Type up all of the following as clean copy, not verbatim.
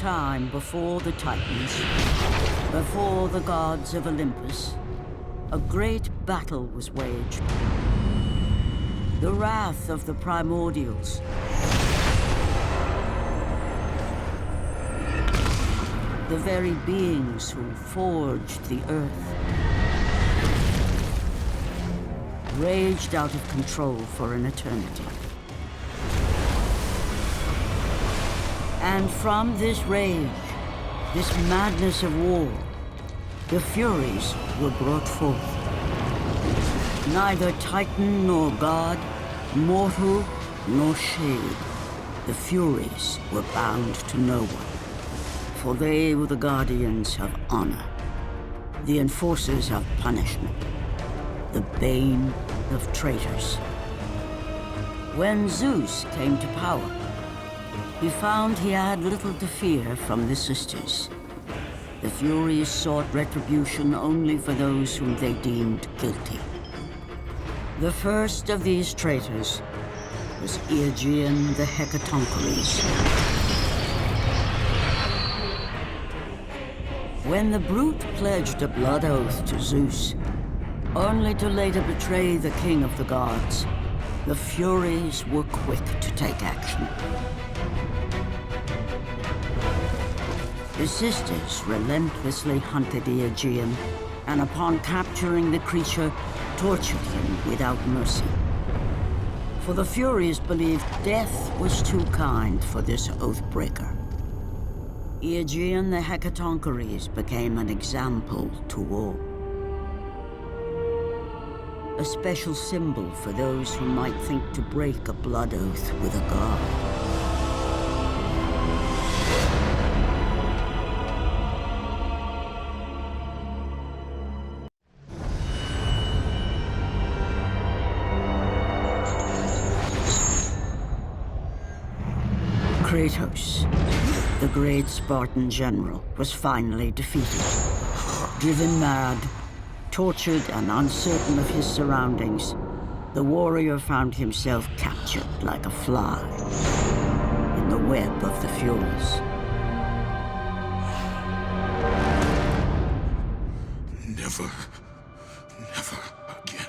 time before the Titans, before the gods of Olympus, a great battle was waged. The wrath of the primordials. The very beings who forged the earth. Raged out of control for an eternity. And from this rage, this madness of war, the Furies were brought forth. Neither Titan nor God, mortal nor shade, the Furies were bound to no one, for they were the guardians of honor, the enforcers of punishment, the bane of traitors. When Zeus came to power, he found he had little to fear from the sisters. The Furies sought retribution only for those whom they deemed guilty. The first of these traitors was Aegean the Hecatoncheires. When the brute pledged a blood oath to Zeus, only to later betray the king of the gods, the Furies were quick to take action. The sisters relentlessly hunted Aegean, and upon capturing the creature, tortured him without mercy. For the Furies believed death was too kind for this oath-breaker. Aegean the Hecatoncheires became an example to all. A special symbol for those who might think to break a blood oath with a god. Kratous, the great Spartan general, was finally defeated. Driven mad, tortured and uncertain of his surroundings, the warrior found himself captured like a fly in the web of the Furies. Never again.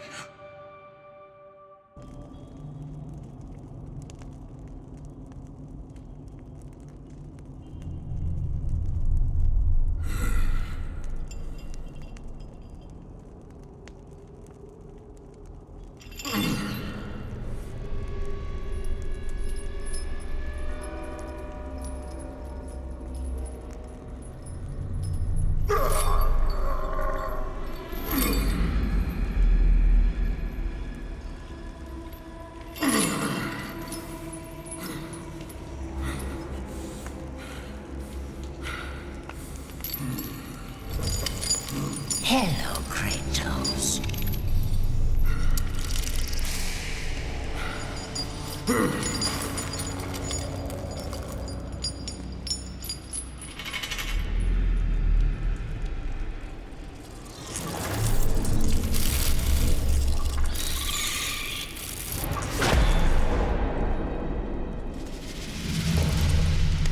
Hello, Kratos.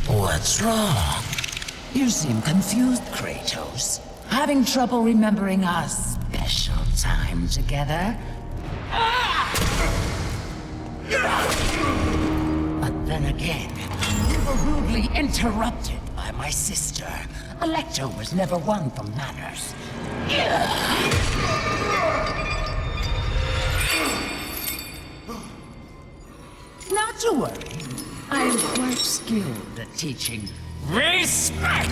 What's wrong? You seem confused, Kratos. Having trouble remembering our special time together? But then again, we were rudely interrupted by my sister. Alecto was never one for manners. Not to worry. I am quite skilled at teaching respect!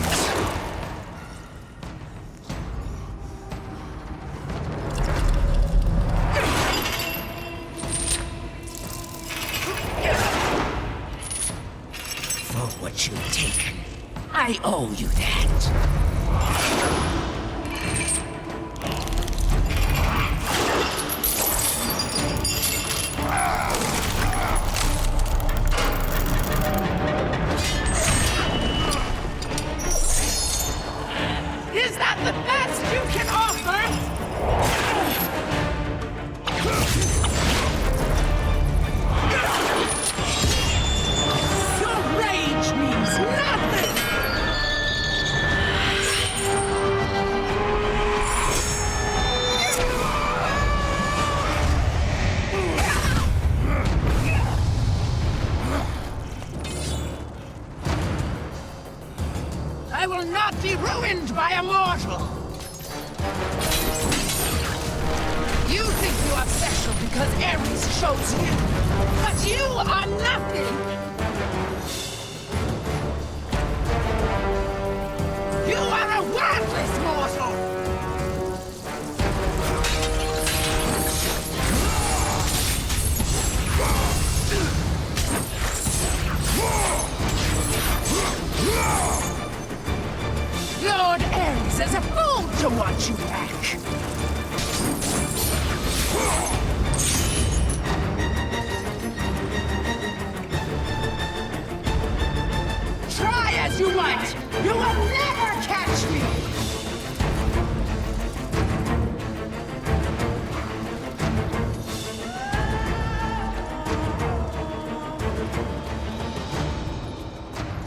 What you've taken. I owe you that. Is that the best you can offer? Your rage means nothing! chose you, but you are nothing! You are a worthless mortal! Lord Ares is a fool to watch you back! Try as you might, you will never catch me!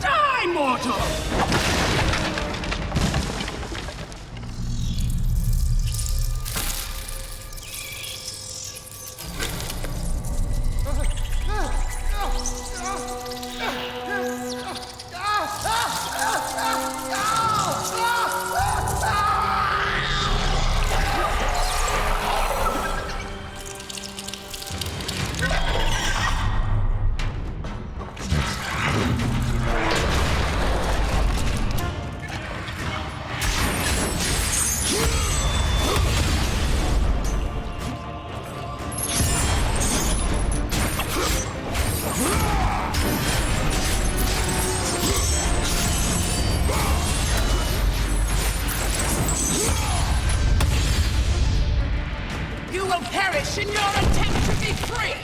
Die, mortal! You will perish in your attempt to be free!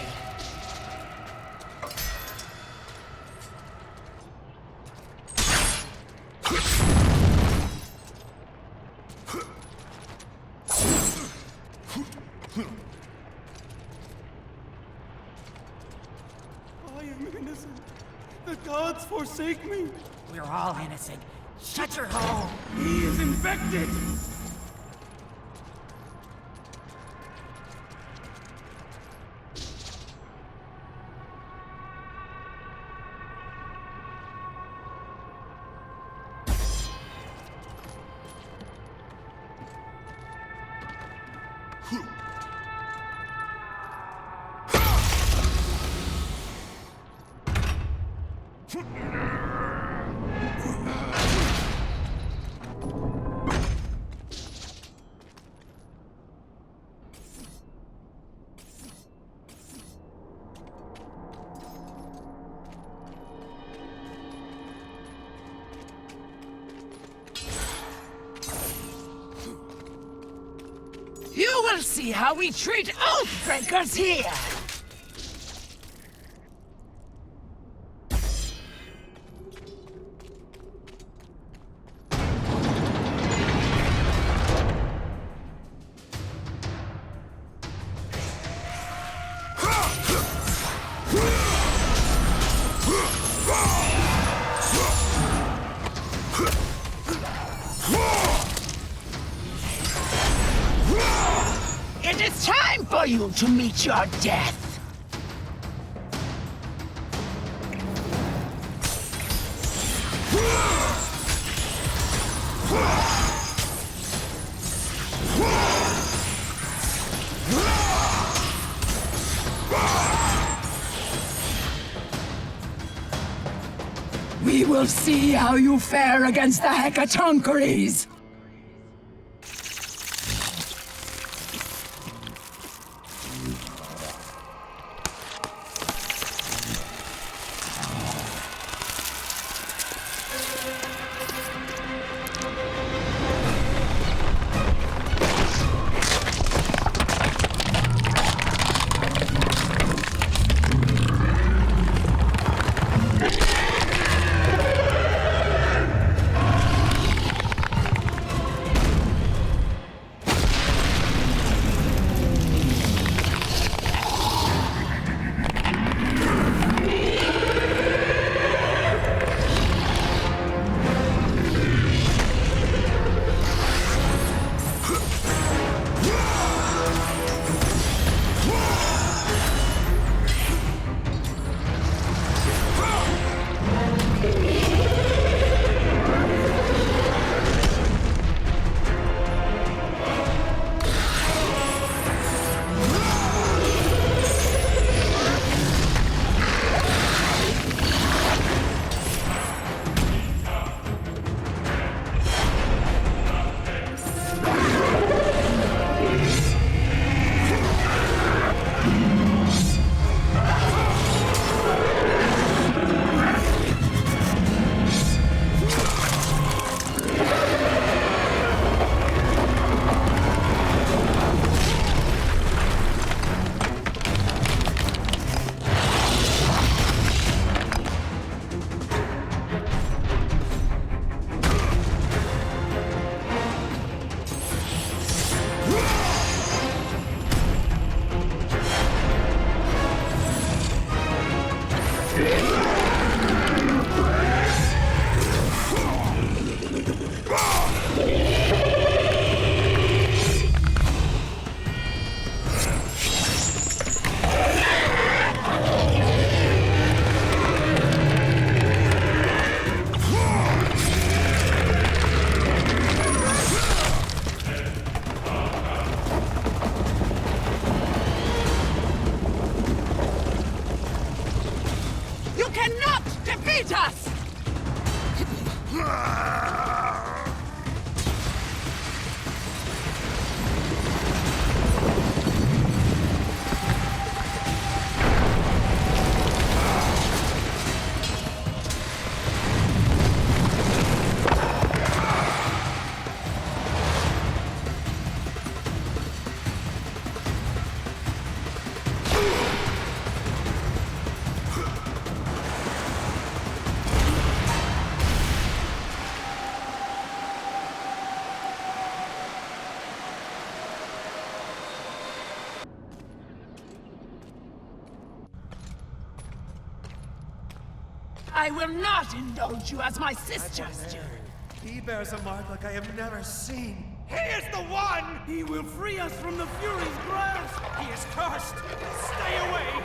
I am innocent. The gods forsake me. We're all innocent. Shut your hole! He is infected. You will see how we treat oathbreakers here! It is time for you to meet your death! We will see how you fare against the Hecatoncheires! Meet us! I will not indulge you as my sister. He bears a mark like I have never seen. He is the one! He will free us from the Fury's grasp! He is cursed! Stay away!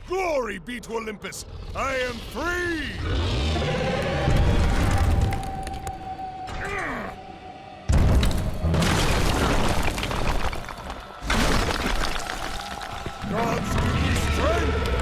Glory be to Olympus! I am free! Gods give me strength!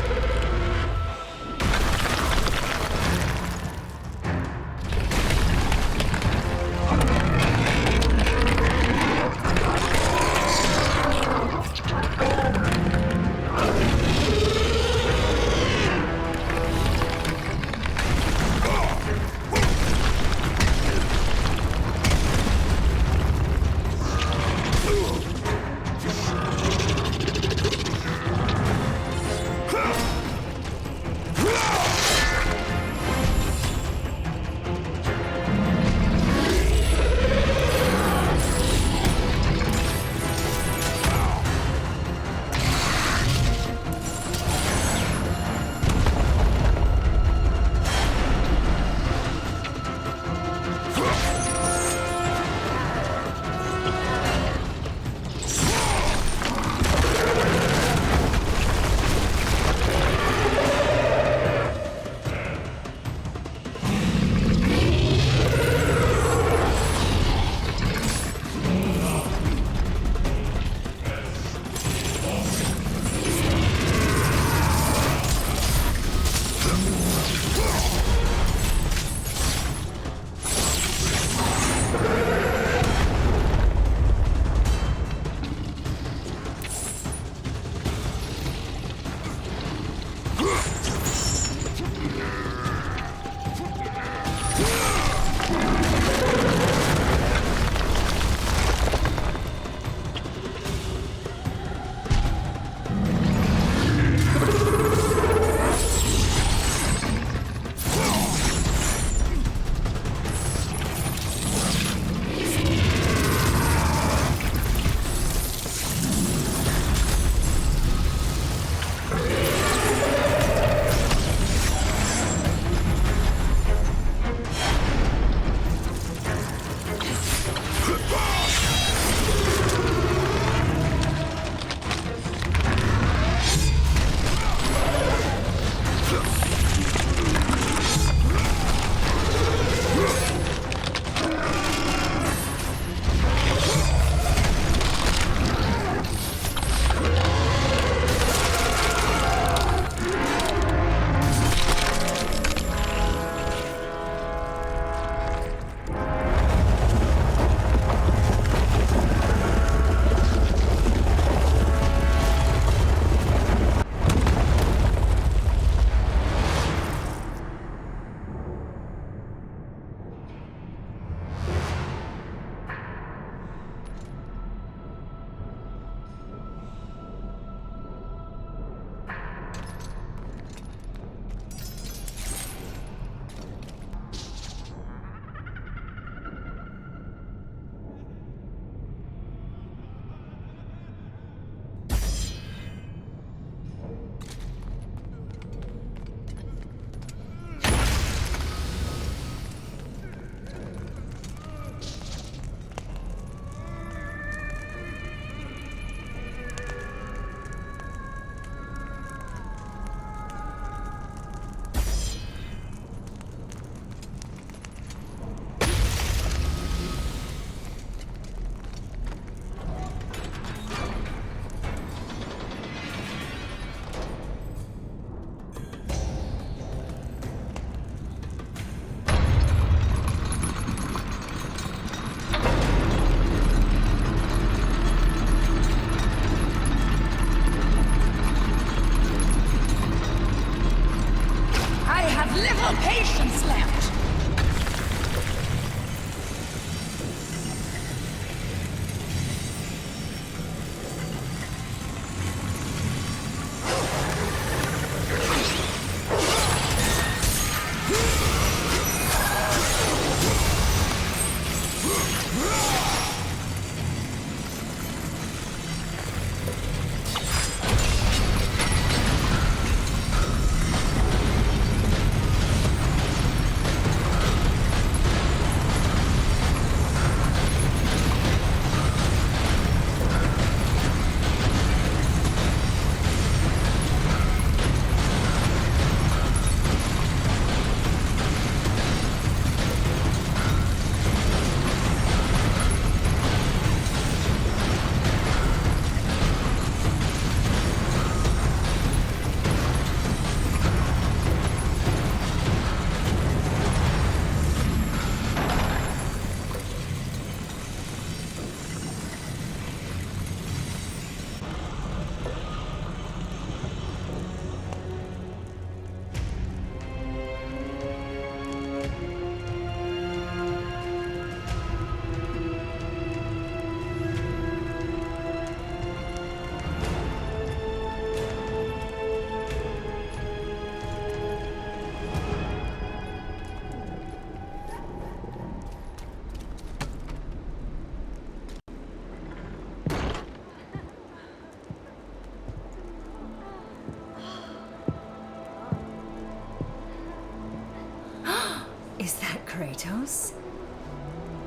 Kratos?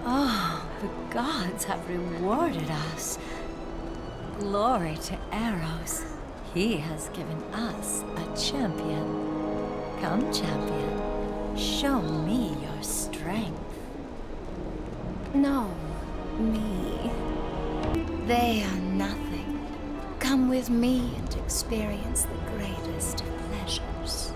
Oh, the gods have rewarded us. Glory to Eros. He has given us a champion. Come, champion. Show me your strength. No, me. They are nothing. Come with me and experience the greatest of pleasures.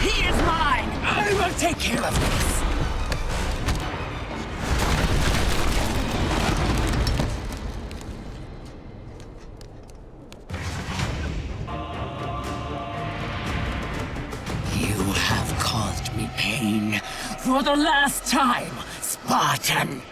He is mine! I will take care of this! You have caused me pain for the last time, Spartan!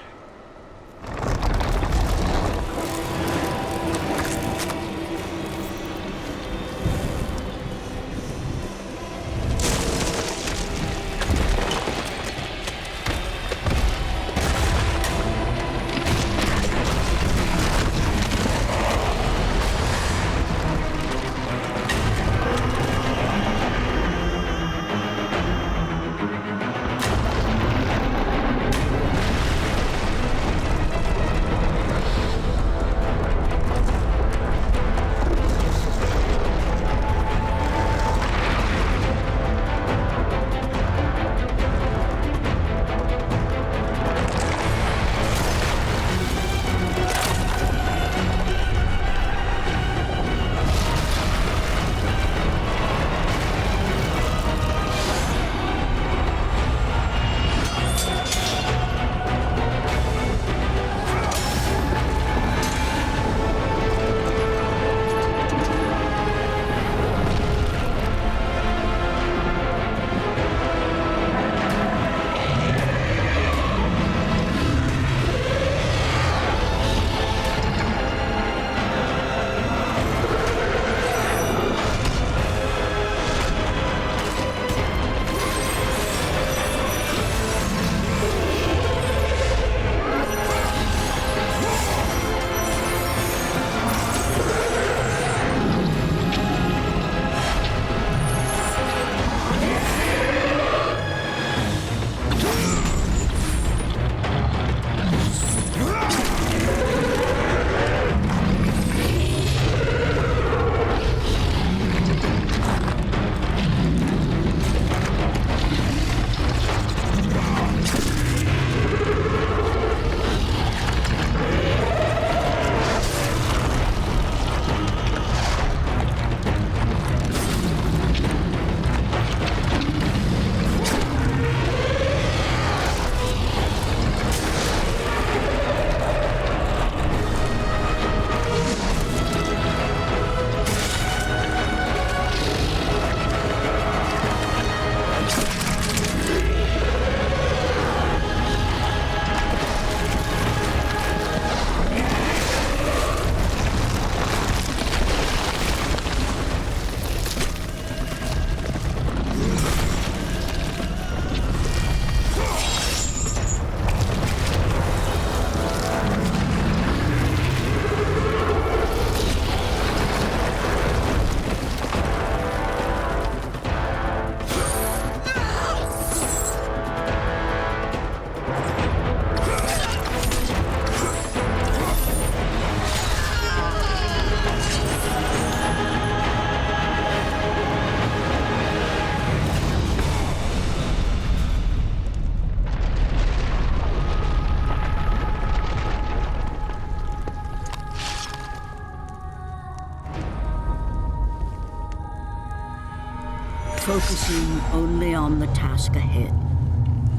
Focusing only on the task ahead,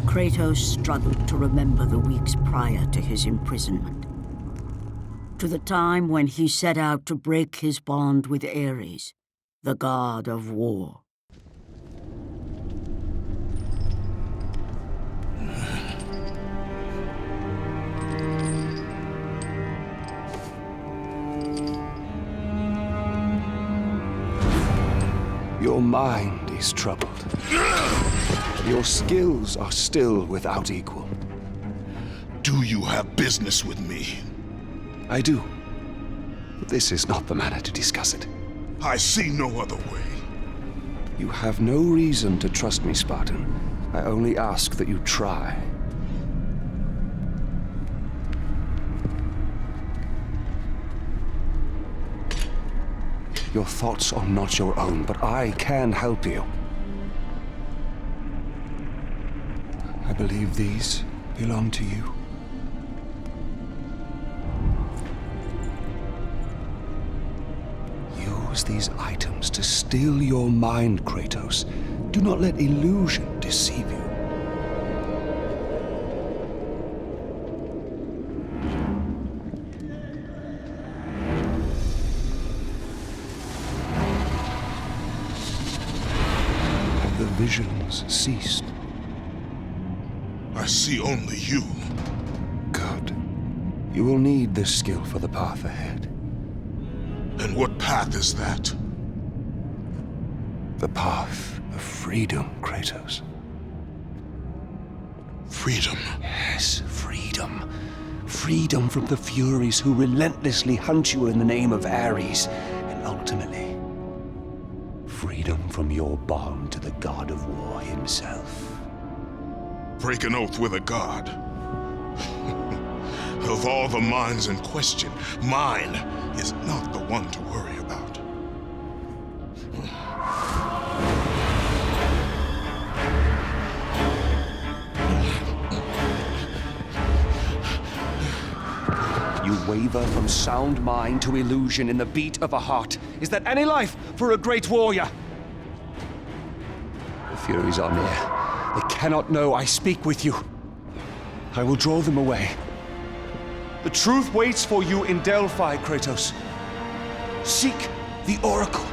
Kratos struggled to remember the weeks prior to his imprisonment. To the time when he set out to break his bond with Ares, the god of war. Your mind is troubled. Your skills are still without equal. Do you have business with me? I do. But this is not the manner to discuss it. I see no other way. You have no reason to trust me, Spartan. I only ask that you try. Your thoughts are not your own, but I can help you. I believe these belong to you. Use these items to steal your mind, Kratos. Do not let illusion deceive you. Have the visions ceased? I see only you. Good. You will need this skill for the path ahead. And what path is that? The path of freedom, Kratos. Freedom. Yes, freedom. Freedom from the Furies who relentlessly hunt you in the name of Ares. And ultimately, freedom from your bond to the God of War himself. Break an oath with a god. Of all the minds in question, mine is not the one to worry about. You waver from sound mind to illusion in the beat of a heart. Is that any life for a great warrior? The Furies are near. They cannot know I speak with you. I will draw them away. The truth waits for you in Delphi, Kratos. Seek the Oracle.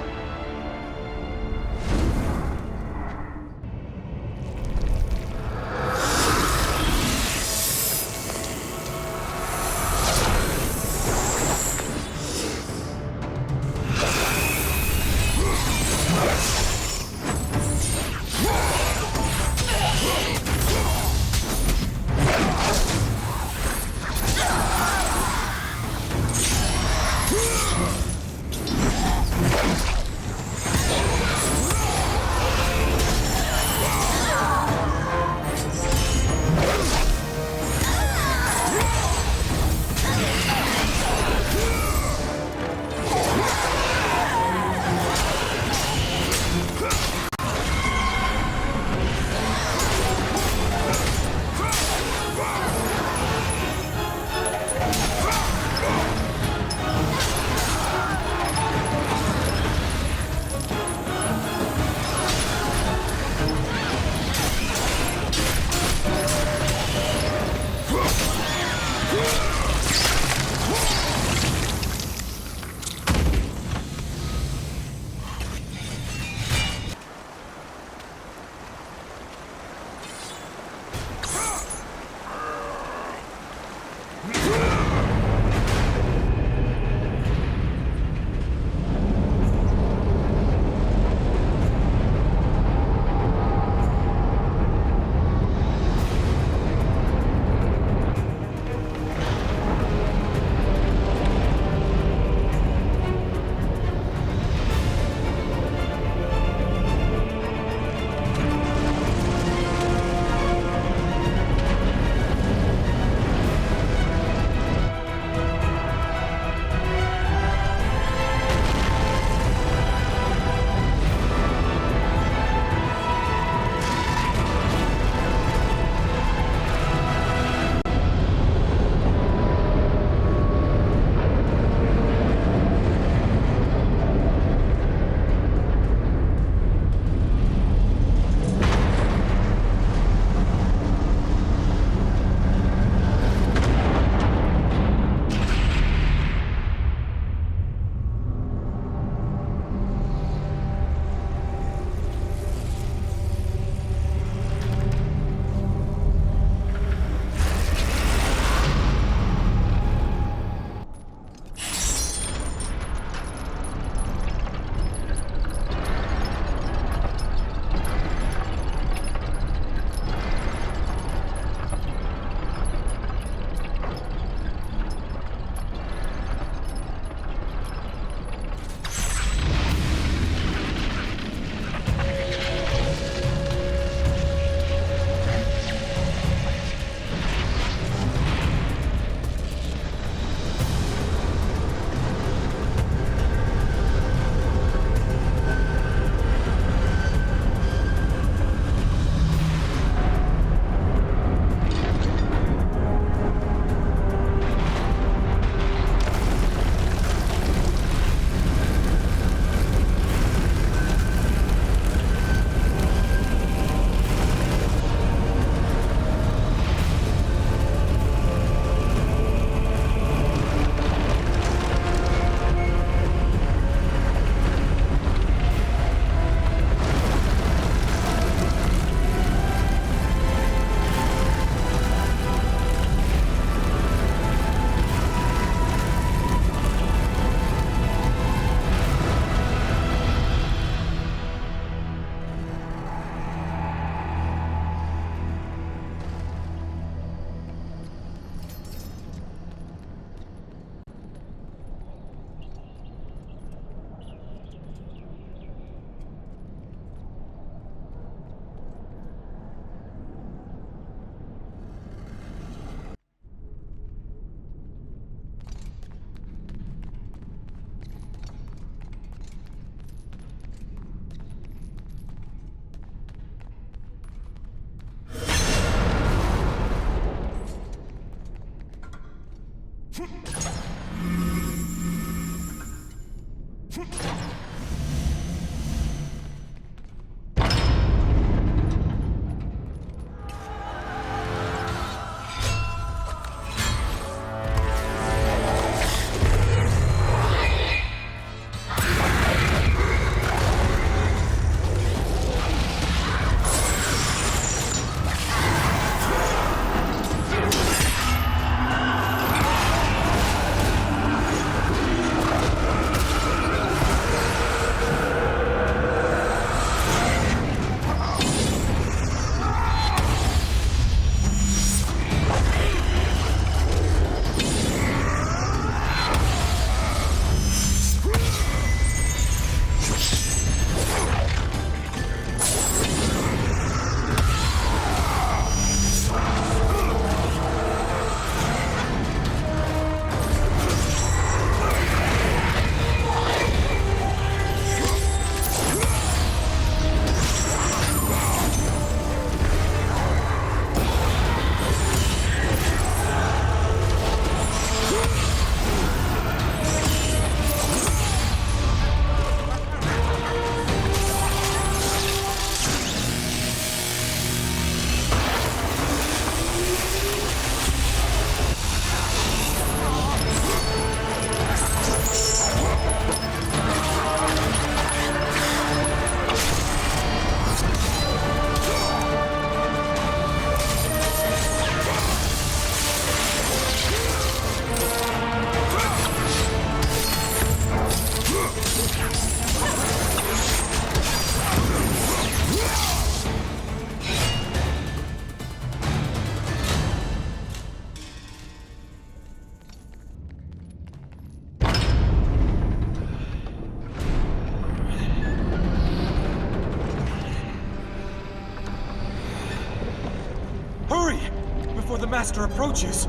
before the Master approaches.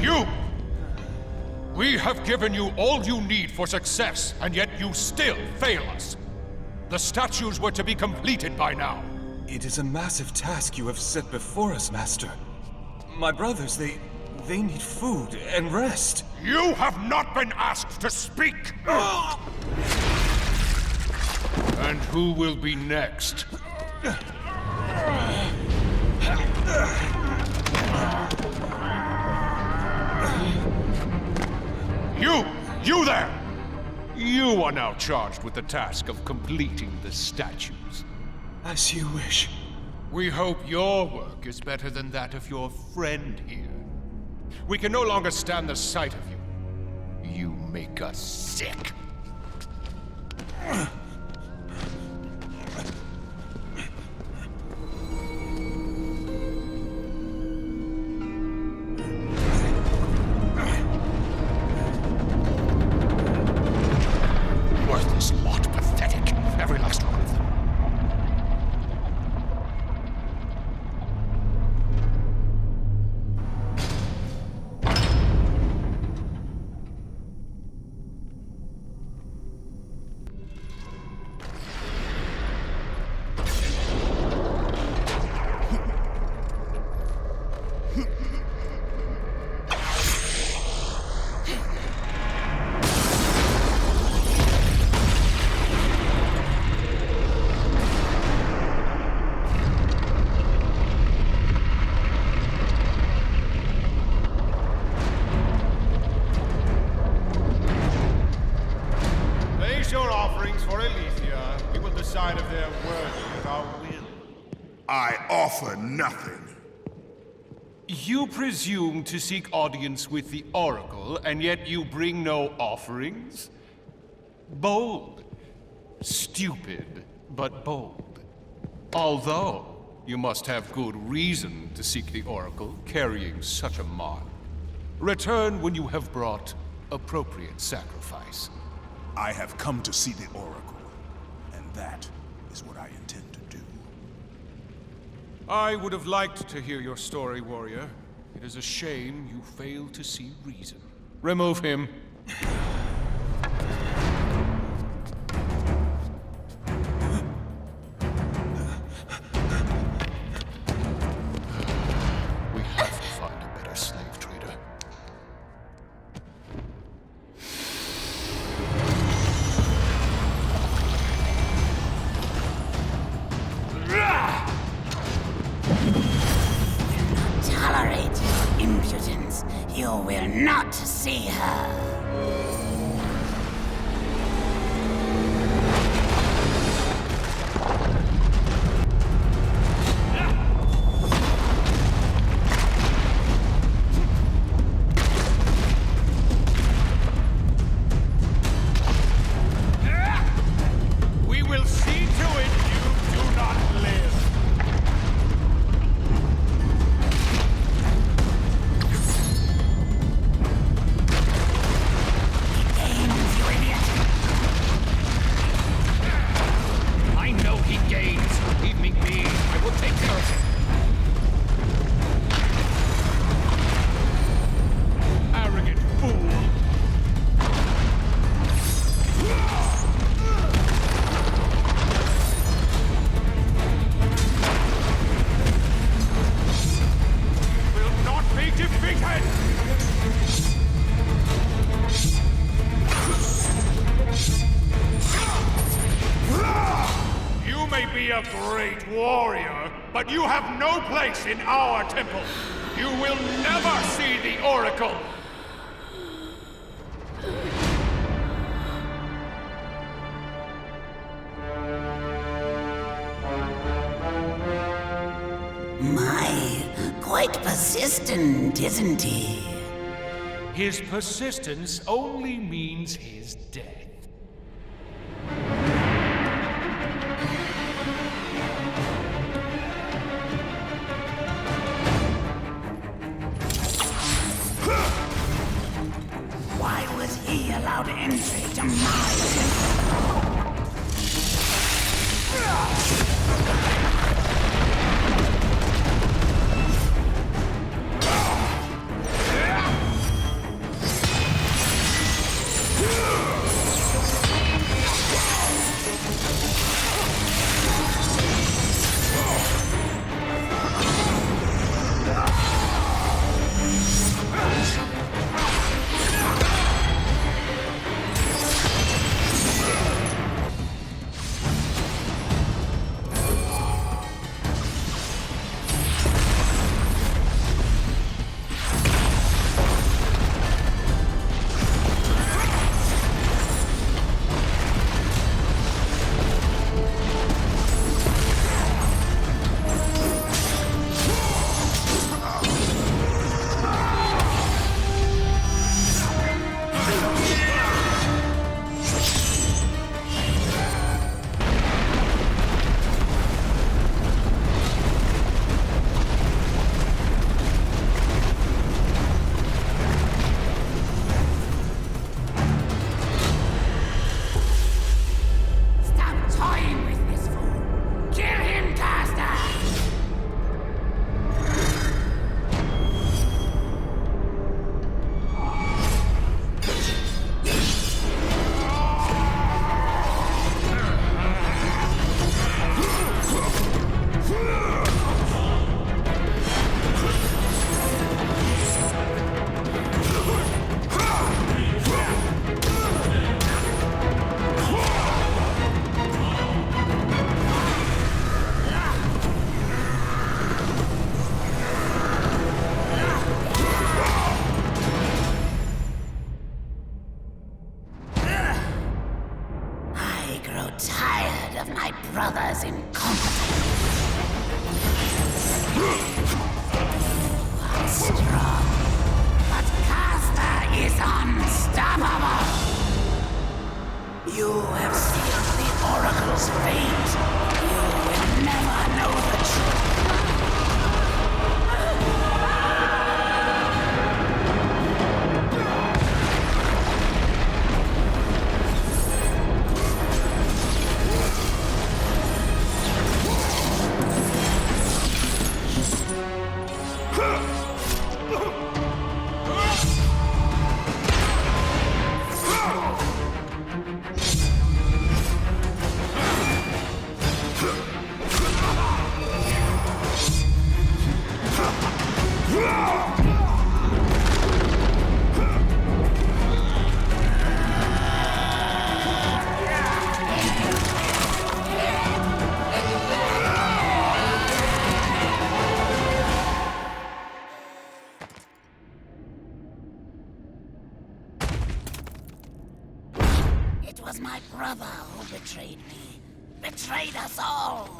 You! We have given you all you need for success, and yet you still fail us. The statues were to be completed by now. It is a massive task you have set before us, Master. My brothers, they need food and rest. You have not been asked to speak! And who will be next? You there! You are now charged with the task of completing the statues. As you wish. We hope your work is better than that of your friend here. We can no longer stand the sight of you. You make us sick. Worthless lot, pathetic. Every last one of them. Nothing. You presume to seek audience with the Oracle, and yet you bring no offerings? Bold. Stupid, but bold. Although, you must have good reason to seek the Oracle, carrying such a mark. Return when you have brought appropriate sacrifice. I have come to see the Oracle, and that is what I intend to do. I would have liked to hear your story, warrior. It is a shame you fail to see reason. Remove him. We have to find a better slave trader. not to see her. We will see to it you do not live. I know he gains. Leave me be. I will take care of him. Arrogant fool. Will not be defeated. You may be a great warrior, but you have no place in our temple. You will never see the Oracle. My, quite persistent, isn't he? His persistence only means his death. Why was he allowed entry to my temple? brother's incompetence. Strong, but Caster is unstoppable. You have sealed the Oracle's fate. You will never know the truth. It was my brother who betrayed me. Betrayed us all.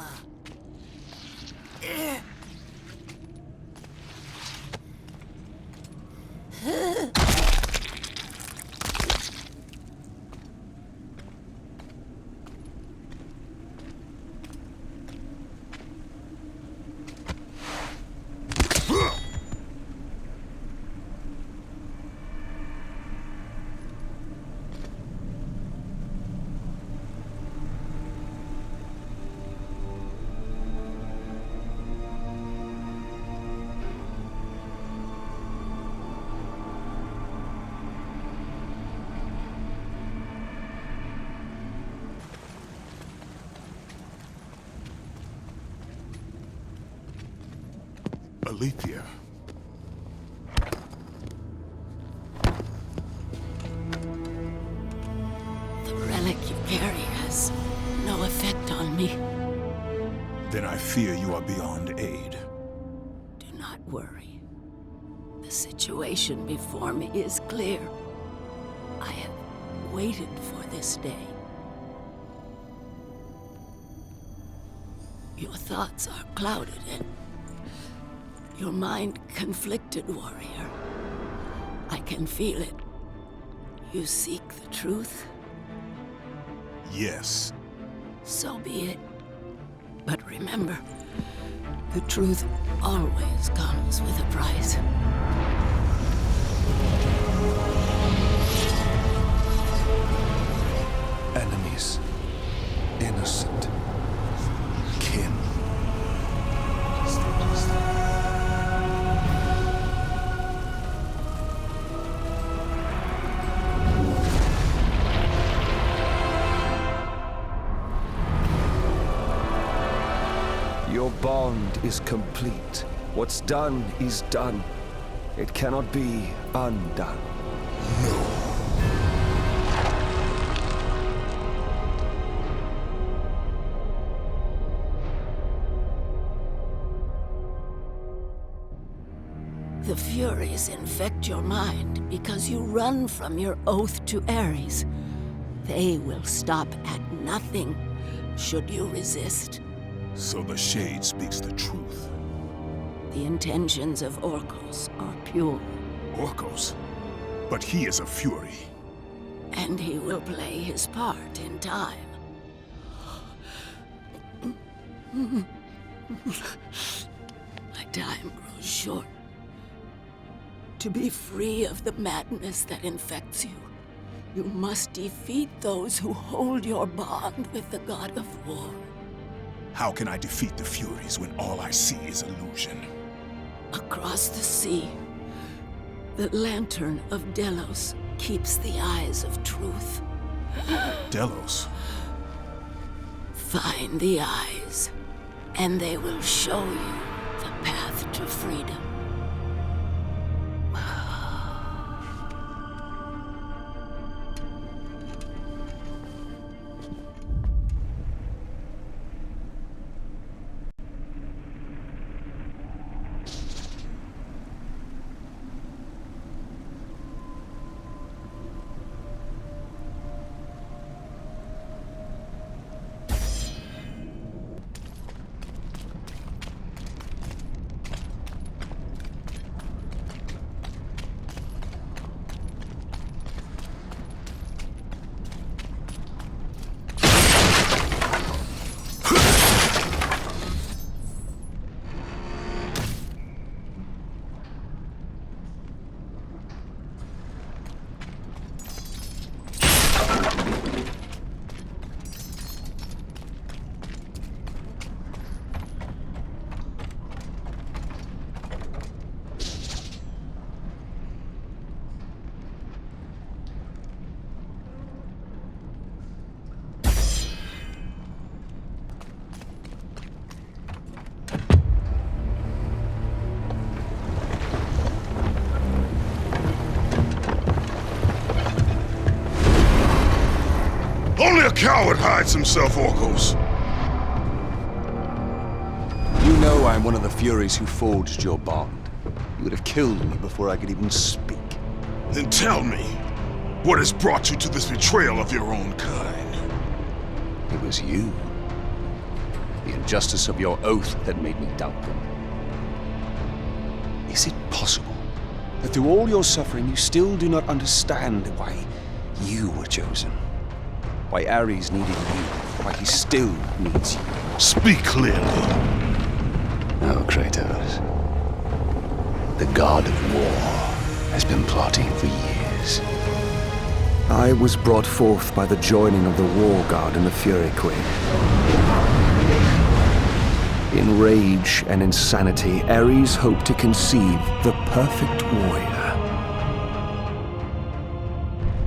Alethea. The relic you carry has no effect on me. Then I fear you are beyond aid. Do not worry. The situation before me is clear. I have waited for this day. Your thoughts are clouded and your mind conflicted, warrior. I can feel it. You seek the truth? Yes. So be it. But remember, the truth always comes with a price. Enemies. Innocent. Kin. Your bond is complete. What's done is done. It cannot be undone. The Furies infect your mind because you run from your oath to Ares. They will stop at nothing should you resist. So the Shade speaks the truth. The intentions of Orcos are pure. Orcos? But he is a Fury. And he will play his part in time. My time grows short. To be free of the madness that infects you, you must defeat those who hold your bond with the God of War. How can I defeat the Furies when all I see is illusion? Across the sea, the lantern of Delos keeps the eyes of truth. Delos? Find the eyes, and they will show you the path to freedom. Only a coward hides himself, Orcos. You know I'm one of the Furies who forged your bond. You would have killed me before I could even speak. Then tell me, What has brought you to this betrayal of your own kind? It was you. The injustice of your oath that made me doubt them. Is it possible that through all your suffering you still do not understand why you were chosen? Why Ares needed you? Why he still needs you? Speak clearly. No, Kratos. The God of War has been plotting for years. I was brought forth by the joining of the War God and the Fury Queen. In rage and insanity, Ares hoped to conceive the perfect warrior.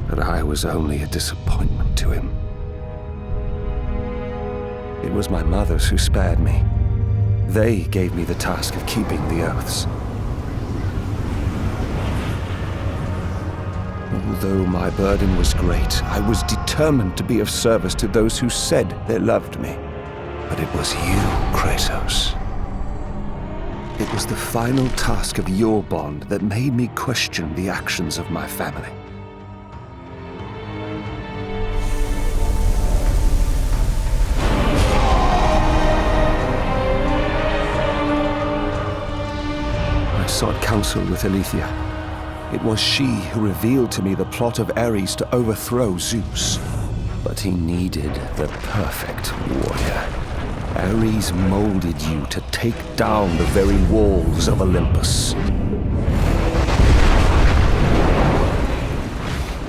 But I was only a disappointment to him. It was my mothers who spared me. They gave me the task of keeping the oaths. Although my burden was great, I was determined to be of service to those who said they loved me. But it was you, Kratos. It was the final task of your bond that made me question the actions of my family. I sought counsel with Aletheia. It was she who revealed to me the plot of Ares to overthrow Zeus. But he needed the perfect warrior. Ares molded you to take down the very walls of Olympus.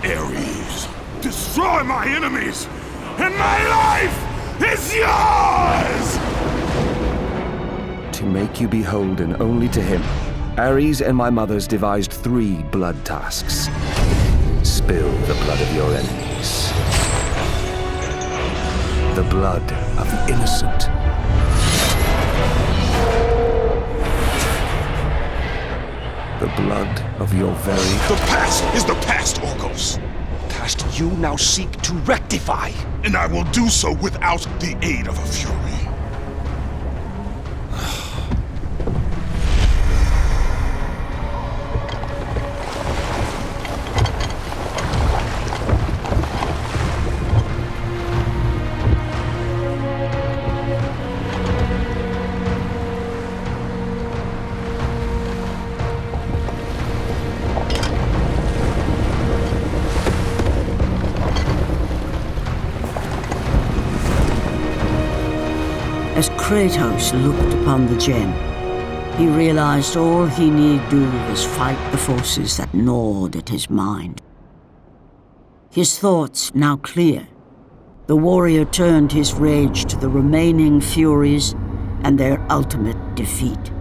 Ares, destroy my enemies, and my life is yours! To make you beholden only to him, Ares and my mothers devised 3 blood tasks. Spill the blood of your enemies. The blood of the innocent. The blood of your very... The past is the past, Orcos. Past you now seek to rectify. And I will do so without the aid of a Fury. As Kratos looked upon the gem, he realized all he need do was fight the forces that gnawed at his mind. His thoughts now clear, the warrior turned his rage to the remaining Furies and their ultimate defeat.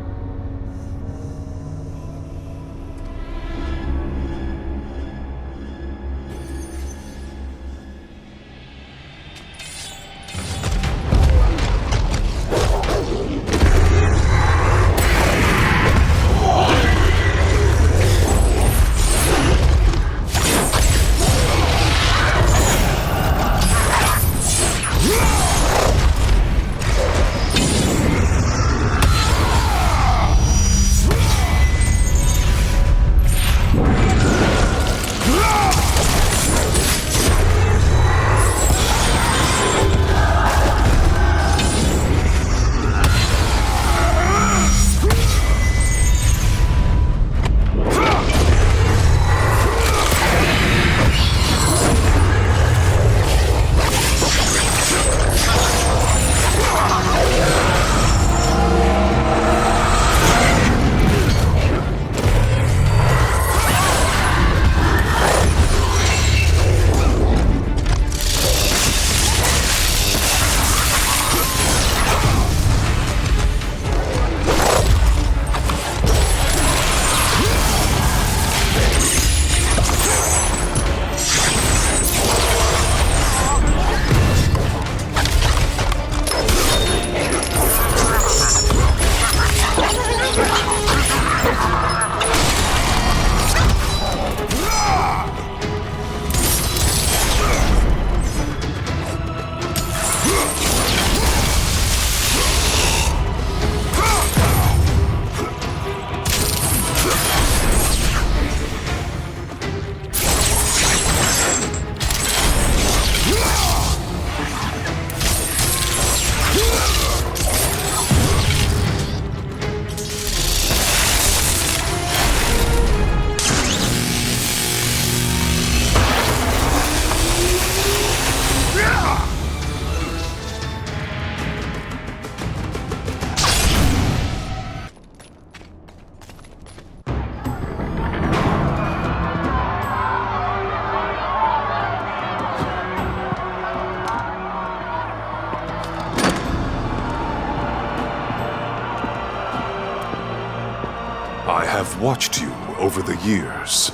have watched you over the years.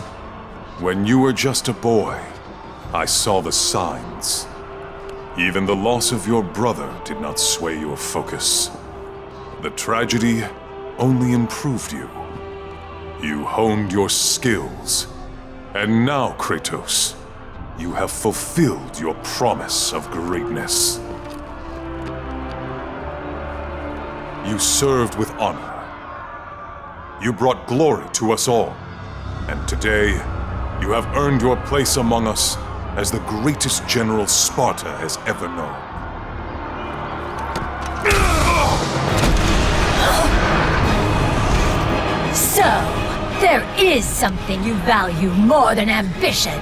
When you were just a boy, I saw the signs. Even the loss of your brother did not sway your focus. The tragedy only improved you. You honed your skills. And now, Kratos, you have fulfilled your promise of greatness. You served with honor. You brought glory to us all. And today, you have earned your place among us as the greatest general Sparta has ever known. So, there is something you value more than ambition.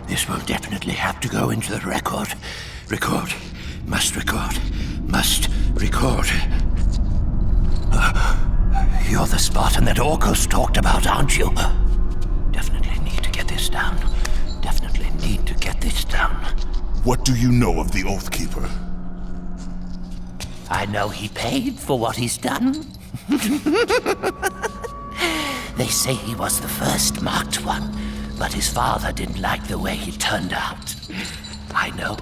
This will definitely have to go into the record. Record. Must record. Must record. You're the Spartan that Orcus talked about, aren't you? Definitely need to get this down. Definitely need to get this down. What do you know of the Oathkeeper? I know he paid for what he's done. They say he was the first marked one, but his father didn't like the way he turned out. I know.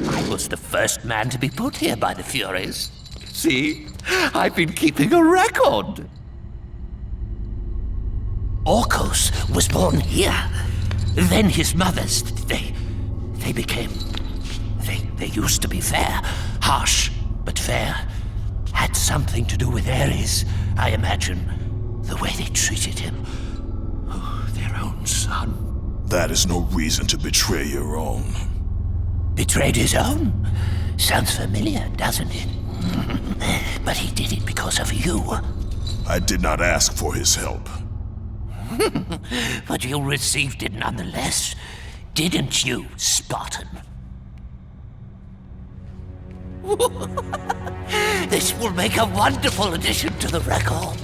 I was the first man to be put here by the Furies. See? I've been keeping a record. Orcus was born here. Then his mothers, they became... They used to be fair. Harsh, but fair. Had something to do with Ares, I imagine. The way they treated him. Oh, their own son. That is no reason to betray your own. Betrayed his own? Sounds familiar, doesn't it? But he did it because of you. I did not ask for his help. But you received it nonetheless, didn't you, Spartan? This will make a wonderful addition to the record.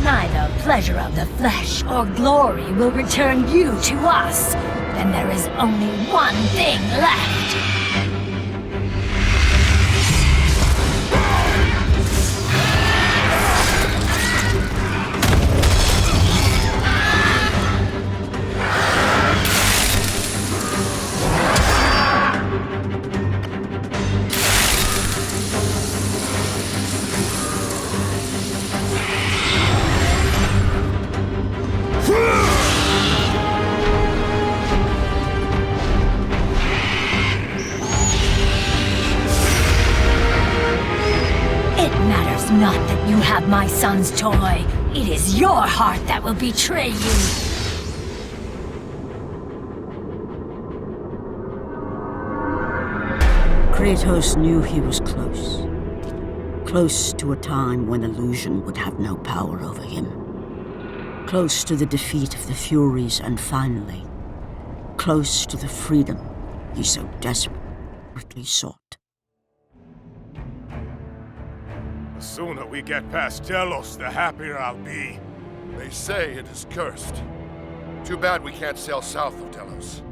Neither pleasure of the flesh or glory will return you to us, then there is only one thing left. not that you have my son's toy. It is your heart that will betray you. Kratos knew he was close. Close to a time when illusion would have no power over him. Close to the defeat of the Furies, and finally, close to the freedom he so desperately sought. The sooner we get past Delos, the happier I'll be. They say it is cursed. Too bad we can't sail south of Delos.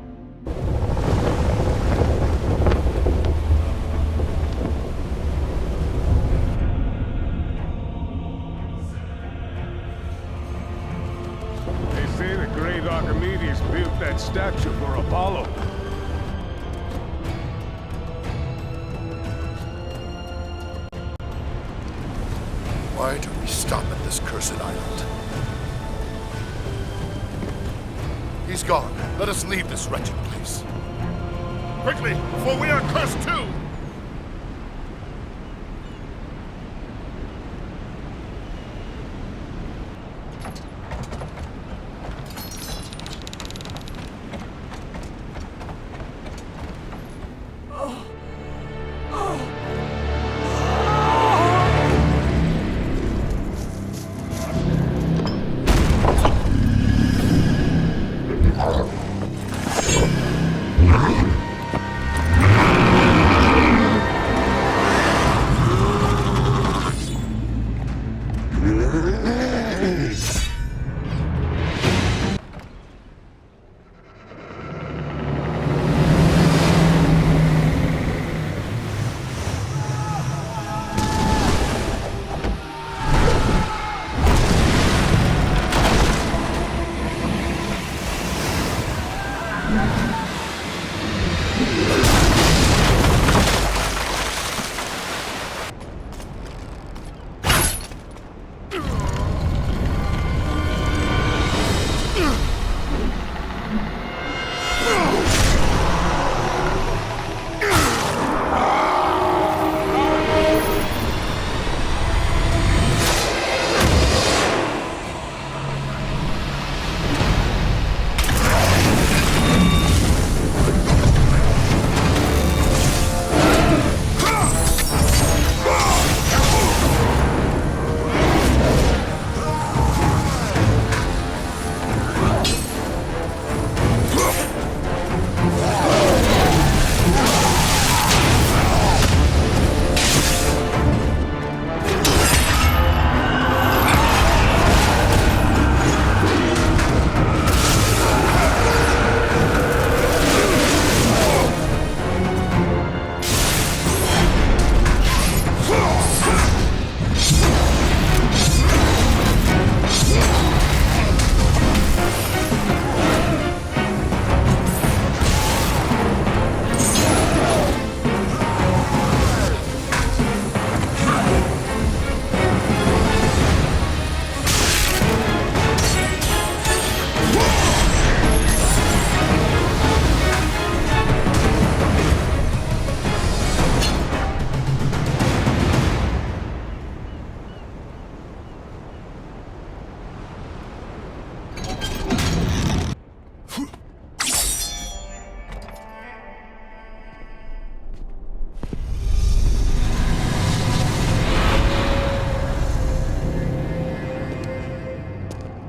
They say the great Archimedes built that statue for Apollo. Why do we stop at this cursed island? He's gone. Let us leave this wretched place. Quickly, before we are cursed too!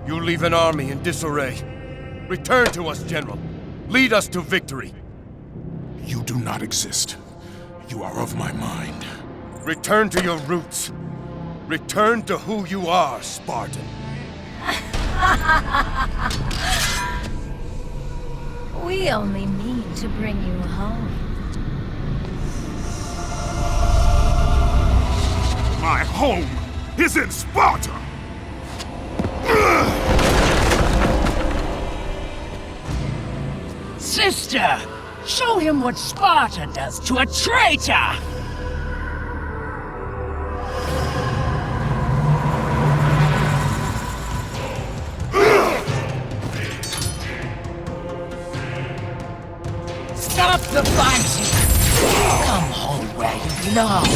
You leave an army in disarray. Return to us, General. Lead us to victory. You do not exist. You are of my mind. Return to your roots. Return to who you are, Spartan. We only mean to bring you home. My home is in Sparta! Sister, show him what Sparta does to a traitor! Stop the fighting! Come home where you belong!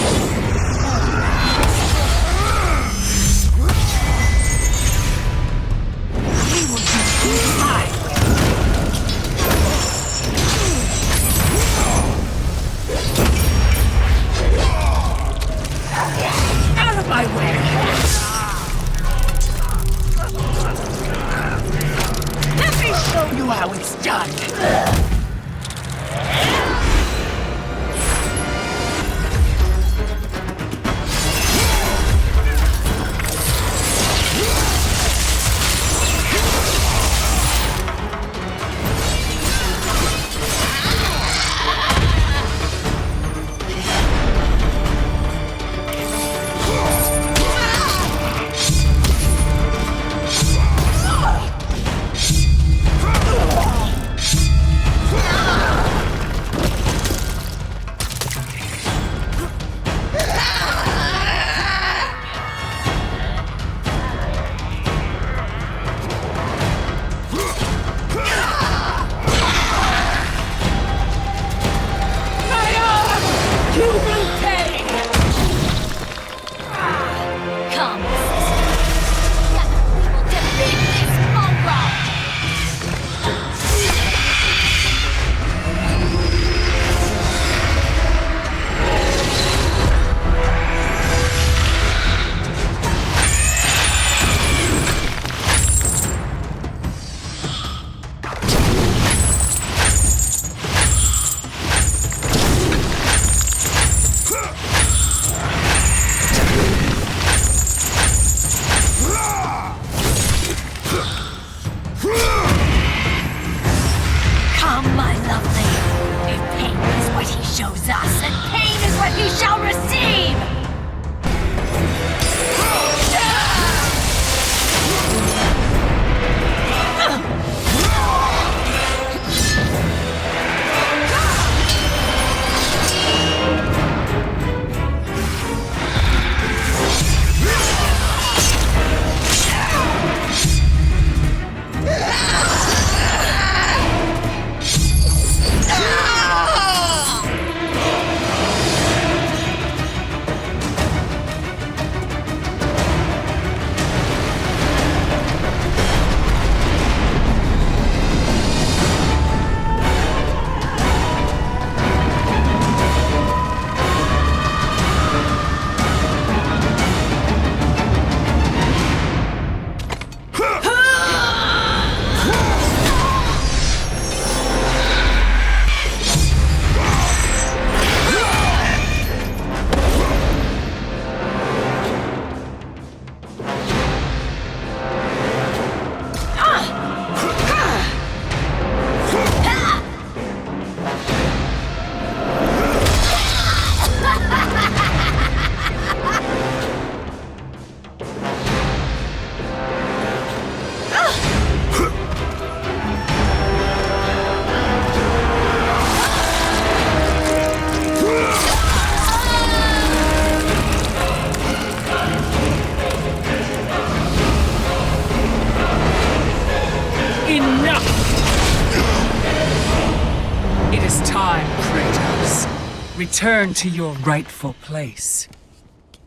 is time, Kratos. Return to your rightful place.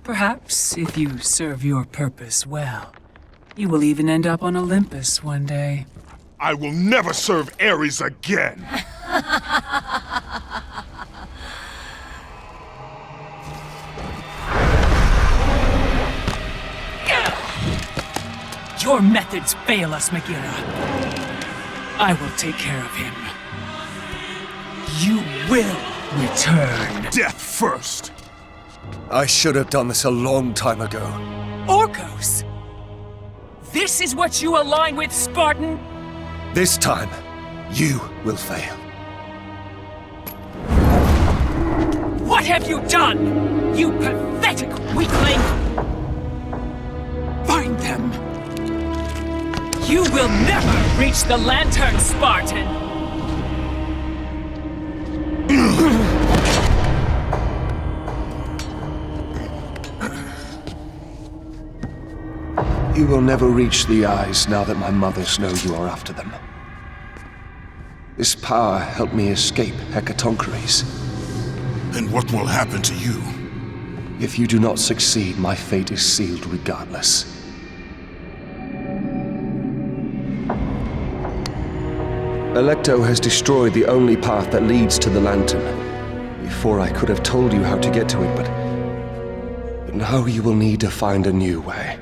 Perhaps, if you serve your purpose well, you will even end up on Olympus one day. I will never serve Ares again! Your methods fail us, Megara. I will take care of him. You will return. Death first! I should have done this a long time ago. Orcos! This is what you align with, Spartan? This time, you will fail. What have you done, you pathetic weakling? Find them! You will never reach the lantern, Spartan! You will never reach the eyes now that my mothers know you are after them. This power helped me escape Hecatoncheires. Then what will happen to you? If you do not succeed, my fate is sealed regardless. Alecto has destroyed the only path that leads to the lantern. Before I could have told you how to get to it, but now you will need to find a new way.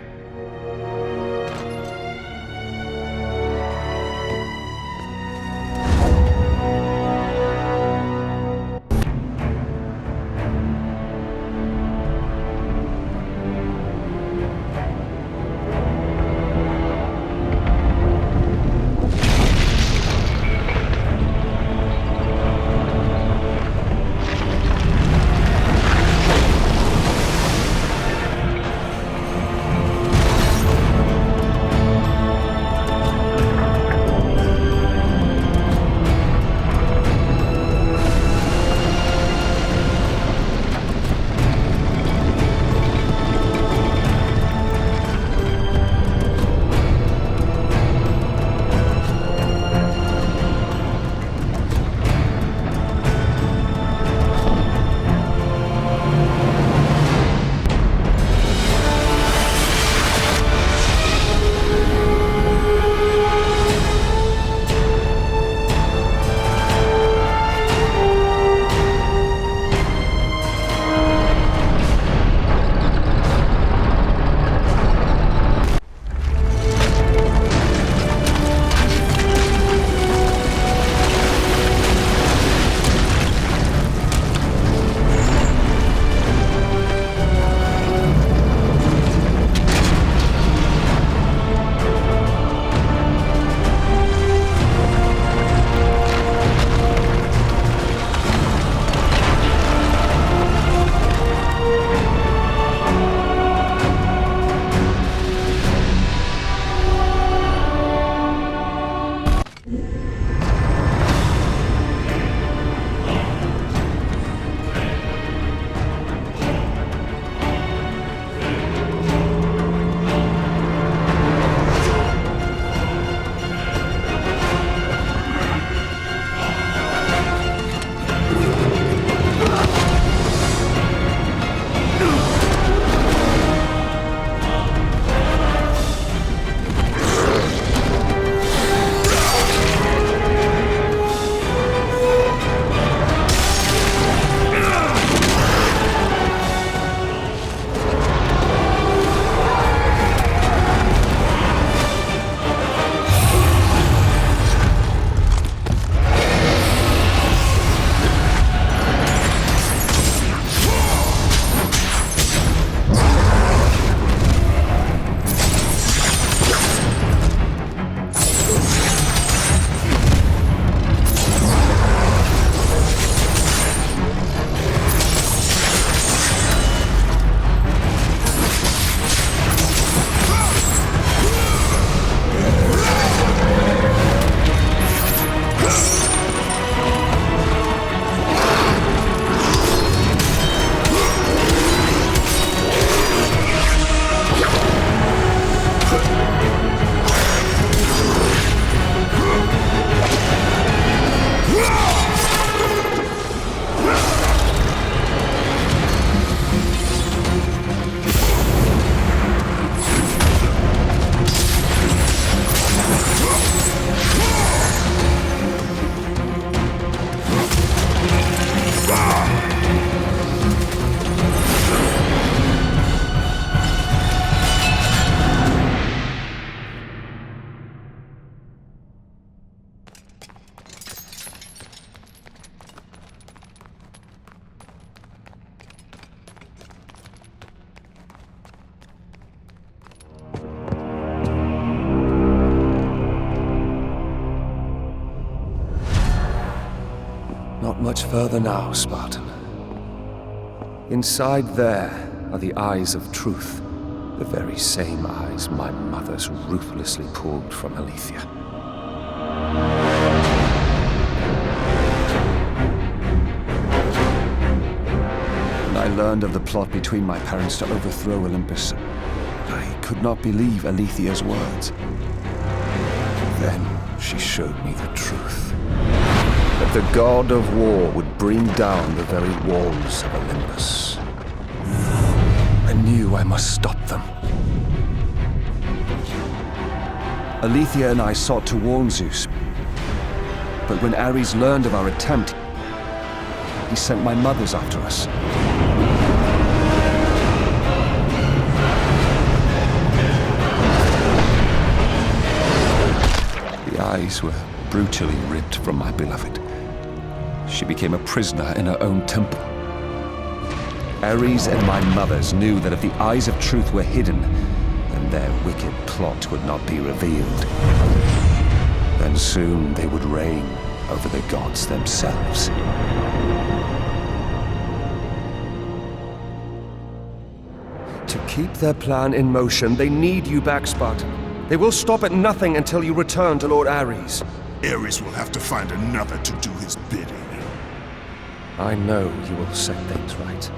Not much further now, Spartan. Inside there are the eyes of truth, the very same eyes my mother's ruthlessly pulled from Alethea. When I learned of the plot between my parents to overthrow Olympus, I could not believe Alethea's words. Then she showed me the truth. That the God of War would bring down the very walls of Olympus. I knew I must stop them. Alethea and I sought to warn Zeus. But when Ares learned of our attempt, he sent my mothers after us. The eyes were brutally ripped from my beloved. She became a prisoner in her own temple. Ares and my mothers knew that if the eyes of truth were hidden, then their wicked plot would not be revealed. Then soon they would reign over the gods themselves. To keep their plan in motion, they need you back, Spartan. They will stop at nothing until you return to Lord Ares. Ares will have to find another to do his bidding. I know you will set things right.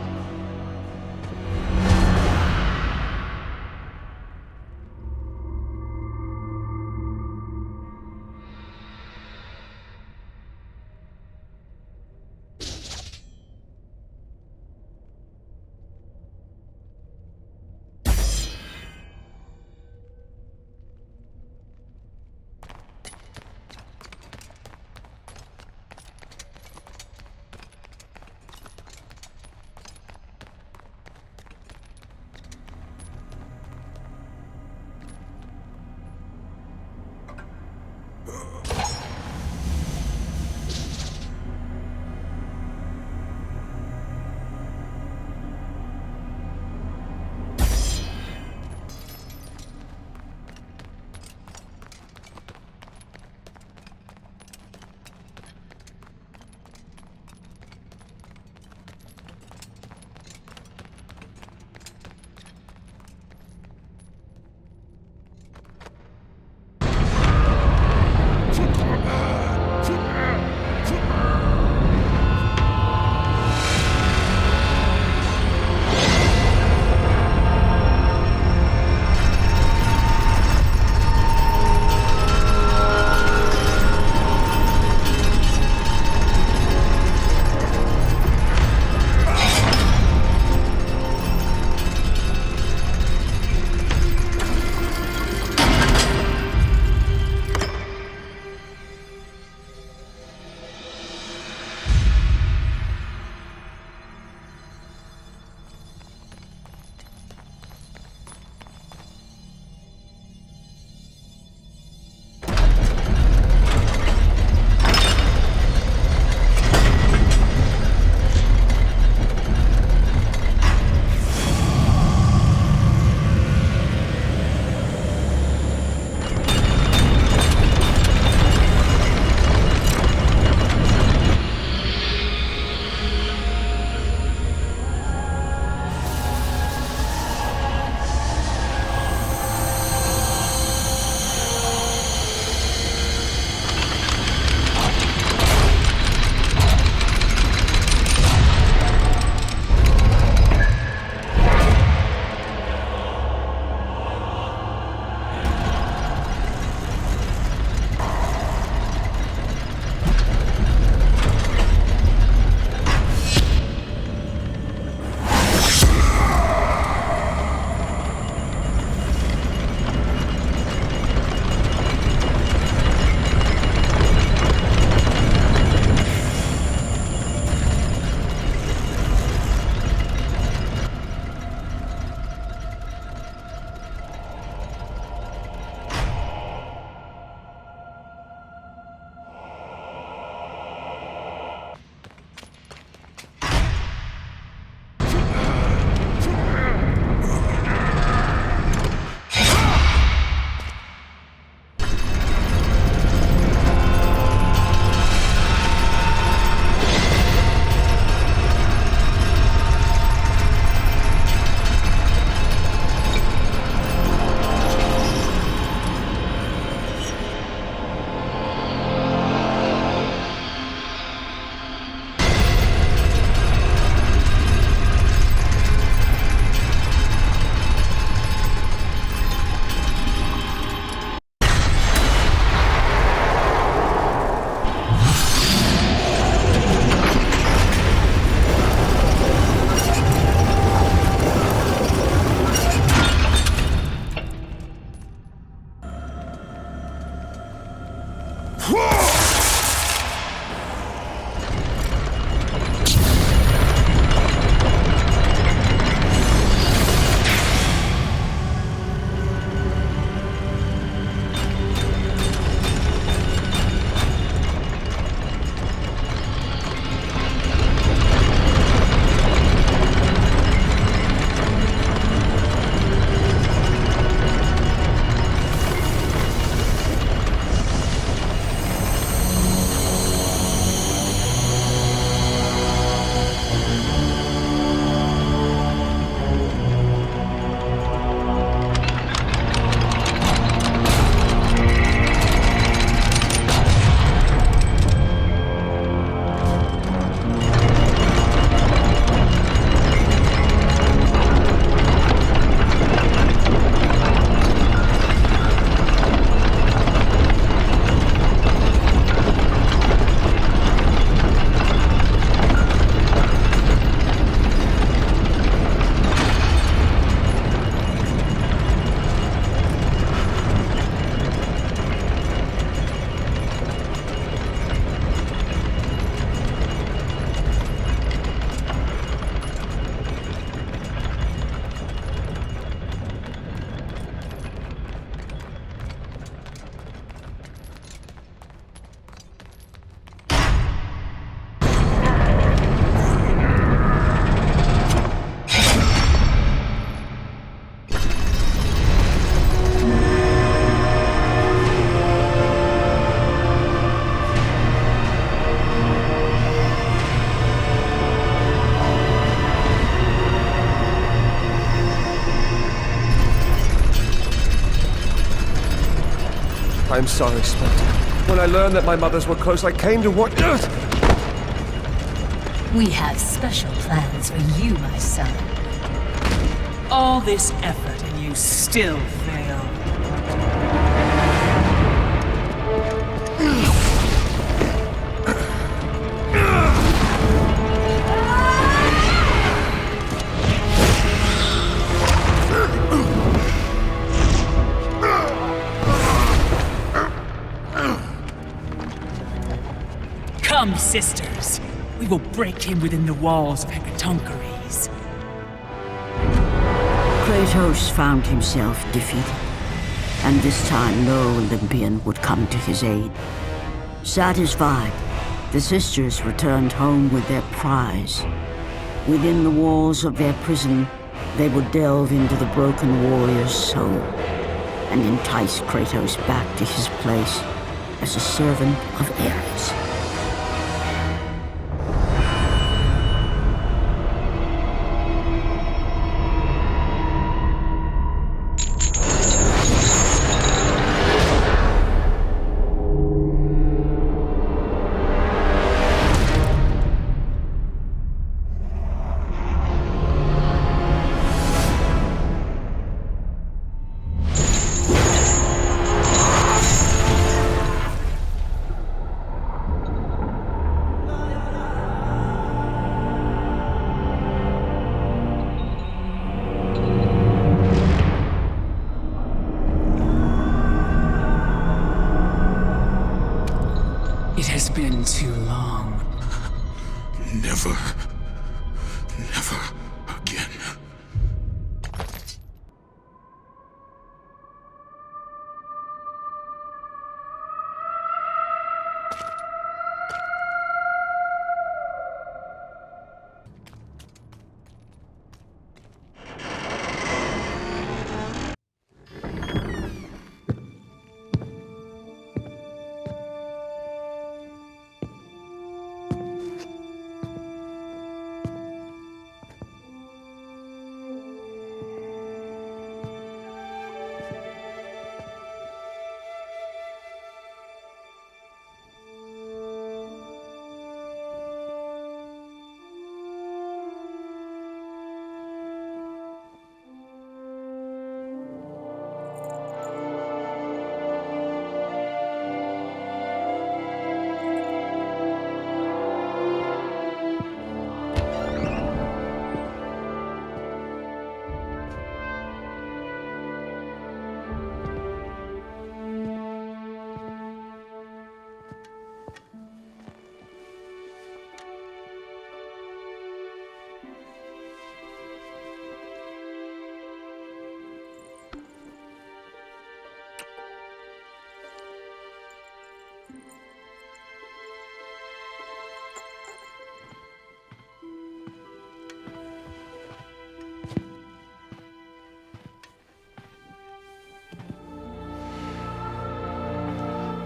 I'm sorry, Spectre. When I learned that my mothers were close, I came to what... We have special plans for you, my son. All this effort and you still fail. Come, sisters. We will break him within the walls of Hecatoncheires. Kratos found himself defeated, and this time no Olympian would come to his aid. Satisfied, the sisters returned home with their prize. Within the walls of their prison, they would delve into the broken warrior's soul and entice Kratos back to his place as a servant of Ares. It has been too long. Never again.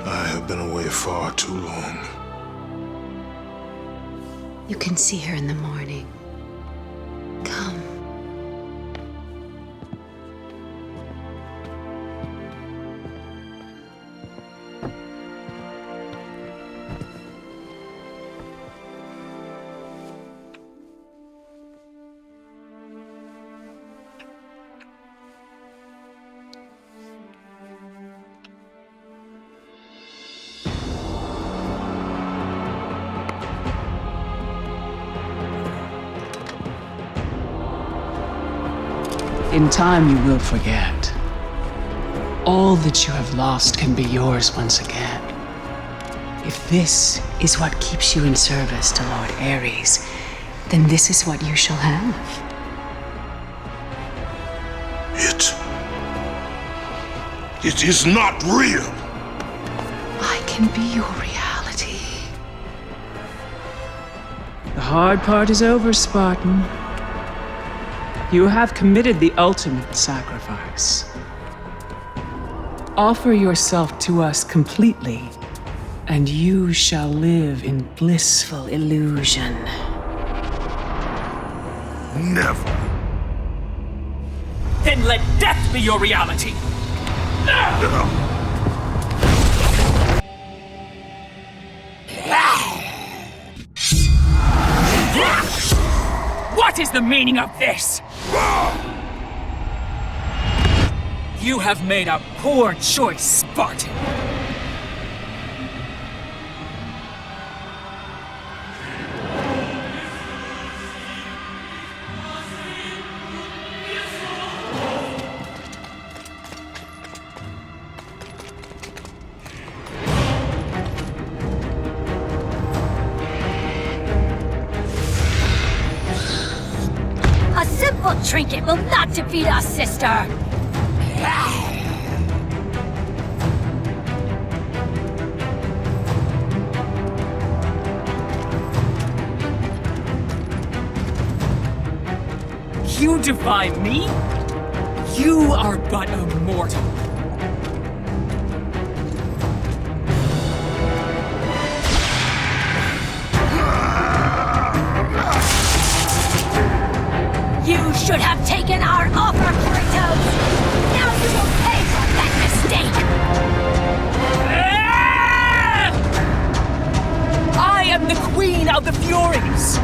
I have been away far too long. You can see her in the morning. Come. In time, you will forget. All that you have lost can be yours once again. If this is what keeps you in service to Lord Ares, then this is what you shall have. It is not real. I can be your reality. The hard part is over, Spartan. You have committed the ultimate sacrifice. Offer yourself to us completely, and you shall live in blissful illusion. Never. Then let death be your reality! What is the meaning of this? You have made a poor choice, Spartan. A simple trinket will not defeat us, sister! You defy me? You are but a mortal. You should have taken our offer, Karatos! Now you will pay for that mistake! I am the Queen of the Furies!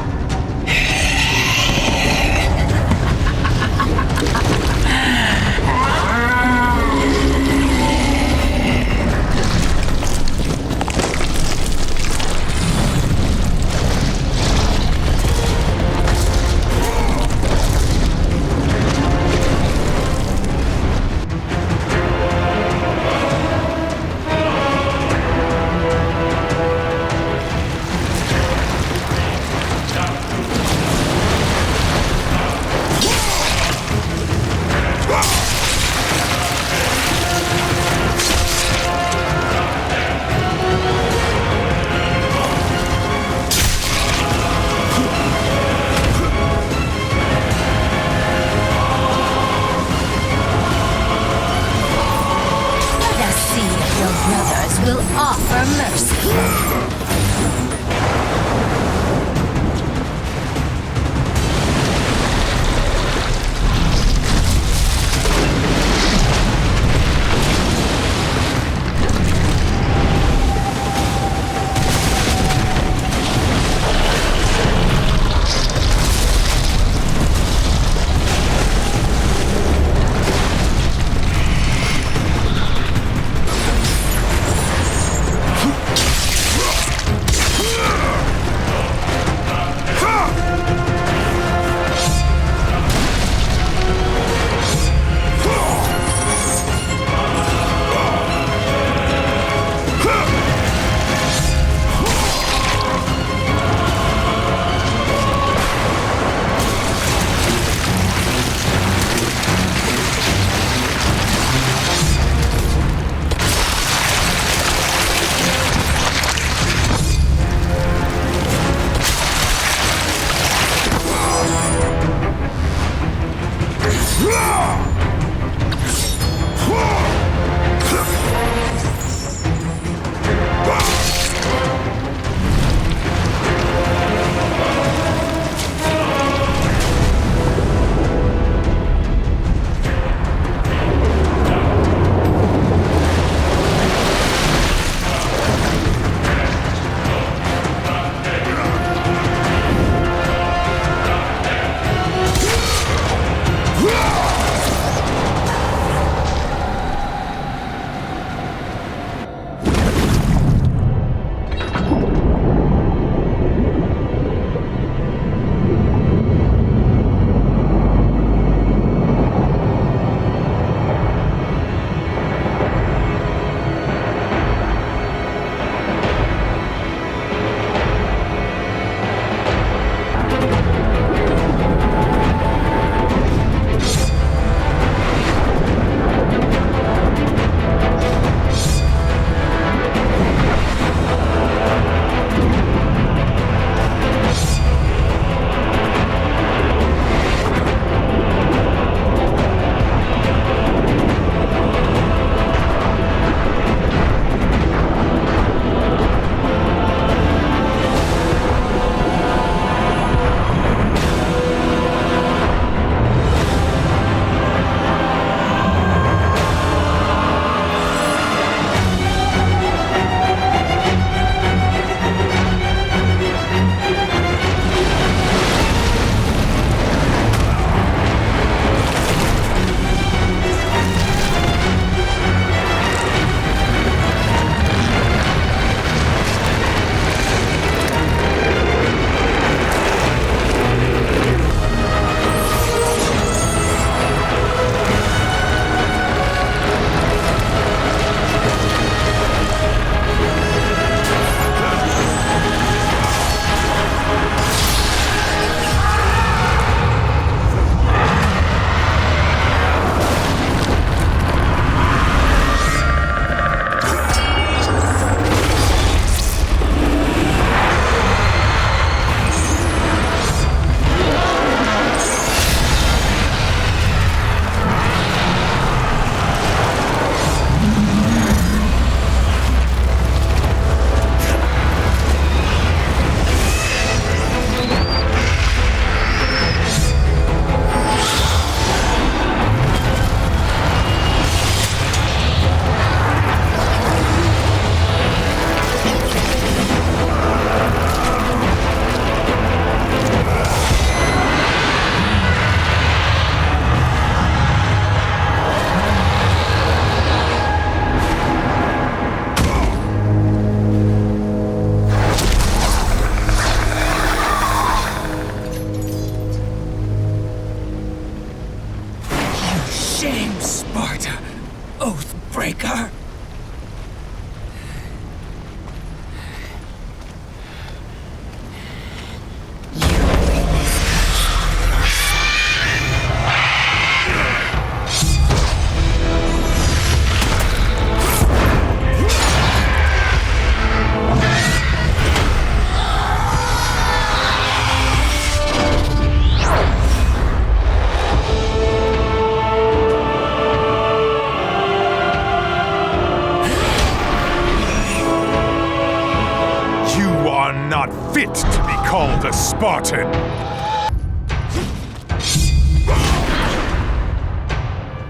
Spartan!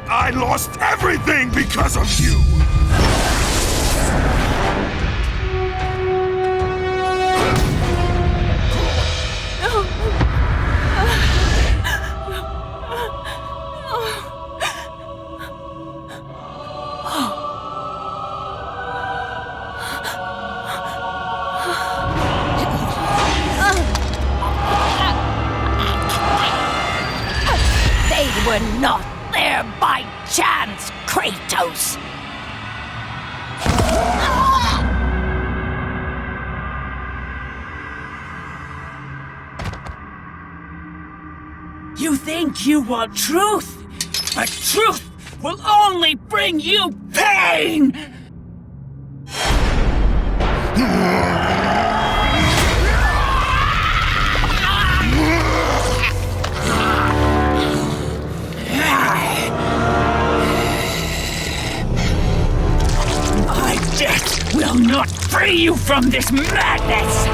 I lost everything because of you! They were not there by chance, Kratos! You think you want truth, but truth will only bring you pain! My death will not free you from this madness!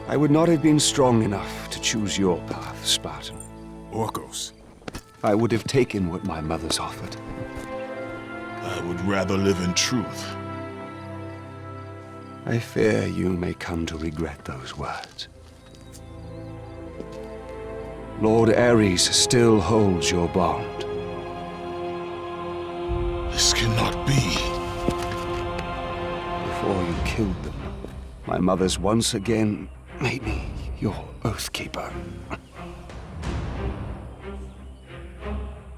I would not have been strong enough to choose your path, Spartan. Orcos. I would have taken what my mother's offered. I would rather live in truth. I fear you may come to regret those words. Lord Ares still holds your bond. This cannot be. Before you killed them, my mother's once again made me your oathkeeper.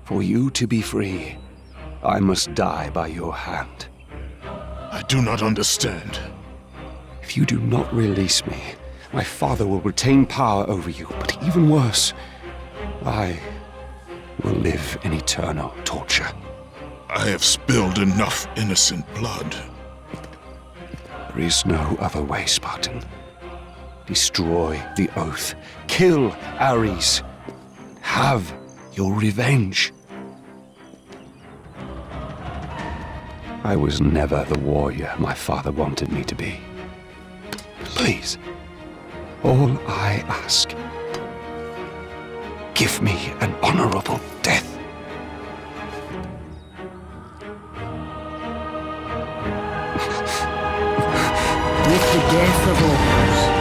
For you to be free, I must die by your hand. I do not understand. If you do not release me, my father will retain power over you, but even worse, I will live in eternal torture. I have spilled enough innocent blood. There is no other way, Spartan. Destroy the oath. Kill Ares. Have your revenge. I was never the warrior my father wanted me to be. Please, all I ask, give me an honorable death. With the death of Orcus,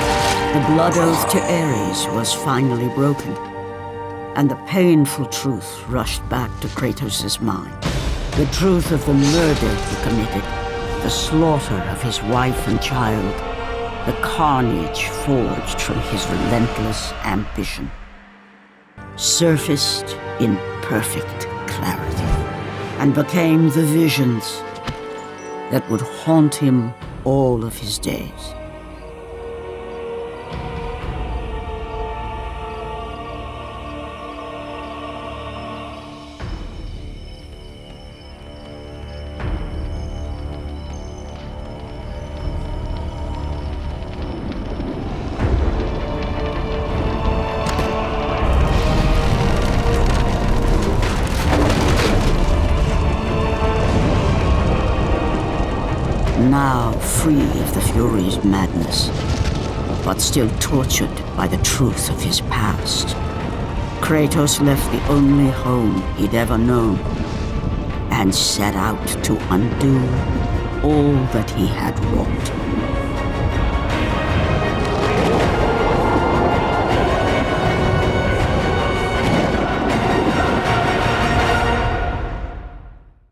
the blood oath to Ares was finally broken, and the painful truth rushed back to Kratos' mind. The truth of the murder he committed, the slaughter of his wife and child, the carnage forged from his relentless ambition, surfaced in perfect clarity, and became the visions that would haunt him all of his days. Now free of the Fury's madness, but still tortured by the truth of his past, Kratos left the only home he'd ever known and set out to undo all that he had wrought.